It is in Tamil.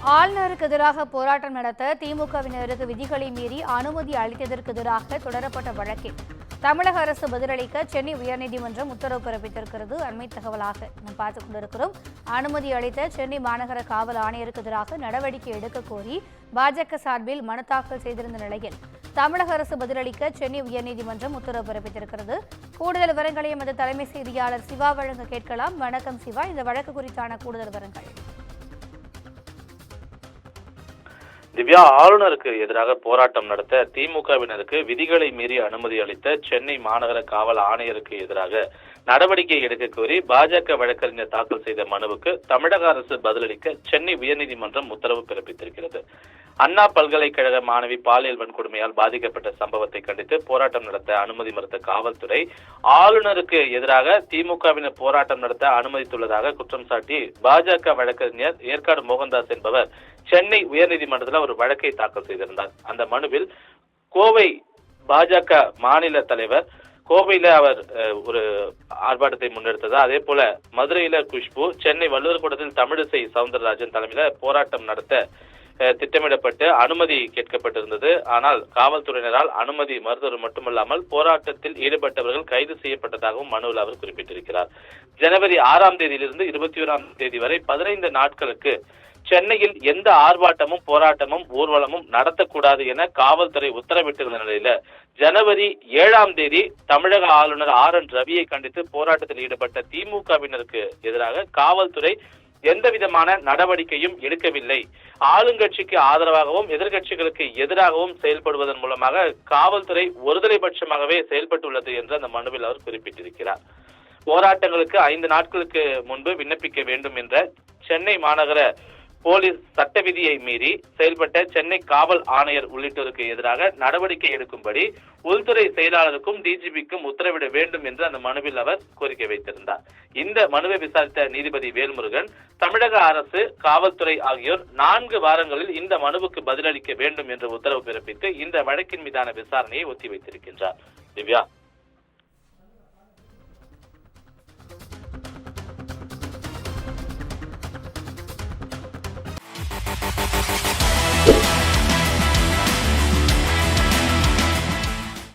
ஆளுநருக்கு எதிராக போராட்டம் நடத்த திமுகவினருக்கு விதிகளை மீறி அனுமதி அளித்ததற்கு எதிராக தொடரப்பட்ட வழக்கில் தமிழக அரசு பதிலளிக்க சென்னை உயர்நீதிமன்றம் உத்தரவு பிறப்பித்திருக்கிறது. அண்மை தகவலாக நாம் பார்த்துக் கொண்டிருக்கிறோம். அனுமதி அளித்த சென்னை மாநகர காவல் ஆணையருக்கு எதிராக நடவடிக்கை எடுக்க கோரி பாஜக சார்பில் மனு தாக்கல் செய்திருந்த நிலையில் தமிழக அரசு பதிலளிக்க சென்னை உயர்நீதிமன்றம் உத்தரவு பிறப்பித்திருக்கிறது. கூடுதல் விவரங்களை எமது தலைமை செய்தியாளர் சிவா வழங்க கேட்கலாம். வணக்கம் சிவா, இந்த வழக்கு குறித்தான கூடுதல் விவரங்கள். திவ்யா, ஆளுநருக்கு எதிராக போராட்டம் நடத்த திமுகவினருக்கு விதிகளை மீறி அனுமதி அளித்த சென்னை மாநகர காவல் ஆணையருக்கு எதிராக நடவடிக்கை எடுக்க கோரி பாஜக வழக்கறிஞர் தாக்கல் செய்த மனுவுக்கு தமிழக அரசு பதிலளிக்க சென்னை உயர்நீதிமன்றம் உத்தரவு பிறப்பித்திருக்கிறது. அண்ணா பல்கலைக்கழக மாணவி பாலியல் வன்கொடுமையால் பாதிக்கப்பட்ட சம்பவத்தை கண்டித்து போராட்டம் நடத்த அனுமதி மறுத்த காவல்துறை ஆளுநருக்கு எதிராக திமுகவினர் போராட்டம் நடத்த அனுமதித்துள்ளதாக குற்றம் சாட்டி பாஜக வழக்கறிஞர் ஏற்காடு மோகன்தாஸ் என்பவர் சென்னை உயர்நீதிமன்றத்தில் ஒரு வழக்கை தாக்கல் செய்திருந்தார். அந்த மனுவில் கோவை பாஜக மாநில தலைவர் கோவையில அவர் ஒரு ஆர்ப்பாட்டத்தை முன்னெடுத்ததா, அதே போல மதுரையில குஷ்பு, சென்னை வள்ளுவர் கூடத்தில் தமிழிசை சவுந்தரராஜன் தலைமையில போராட்டம் நடத்த திட்டமிடப்பட்டு அனுமதி கேட்கப்பட்டிருந்தது. ஆனால் காவல்துறையினரால் அனுமதி மறுத்தது மட்டுமல்லாமல் போராட்டத்தில் ஈடுபட்டவர்கள் கைது செய்யப்பட்டதாகவும் மனுவில் அவர் குறிப்பிட்டிருக்கிறார். ஜனவரி 6ஆம் தேதியிலிருந்து 21ஆம் தேதி வரை 15 நாட்களுக்கு சென்னையில் எந்த ஆர்ப்பாட்டமும் போராட்டமும் ஊர்வலமும் நடத்தக்கூடாது என காவல்துறை உத்தரவிட்டிருந்த நிலையில ஜனவரி 7ஆம் தேதி தமிழக ஆளுநர் RN ரவியை கண்டித்து போராட்டத்தில் ஈடுபட்ட திமுகவினருக்கு எதிராக காவல்துறை எந்த விதமான நடவடிக்கையும் எடுக்கவில்லை. ஆளுங்கட்சிக்கு ஆதரவாகவும் எதிர்கட்சிகளுக்கு எதிராகவும் செயல்படுவதன் மூலமாக காவல்துறை ஒருதலைபட்சமாகவே செயல்பட்டுள்ளது என்று அந்த மனுவில் அவர் குறிப்பிட்டிருக்கிறார். போராட்டங்களுக்கு 5 நாட்களுக்கு முன்பு விண்ணப்பிக்க வேண்டும் என்ற சென்னை மாநகர போலீஸ் சட்ட விதியை மீறி செயல்பட்ட சென்னை காவல் ஆணையர் உள்ளிட்டோருக்கு எதிராக நடவடிக்கை எடுக்கும்படி உள்துறை செயலாளருக்கும் DGPக்கும் உத்தரவிட வேண்டும் என்று அந்த மனுவில் அவர் கோரிக்கை வைத்திருந்தார். இந்த மனுவை விசாரித்த நீதிபதி வேல்முருகன் தமிழக அரசு, காவல்துறை ஆகியோர் 4 வாரங்களில் இந்த மனுவுக்கு பதிலளிக்க வேண்டும் என்று உத்தரவு பிறப்பித்து இந்த வழக்கின் மீதான விசாரணையை ஒத்திவைத்திருக்கின்றார். திவ்யா.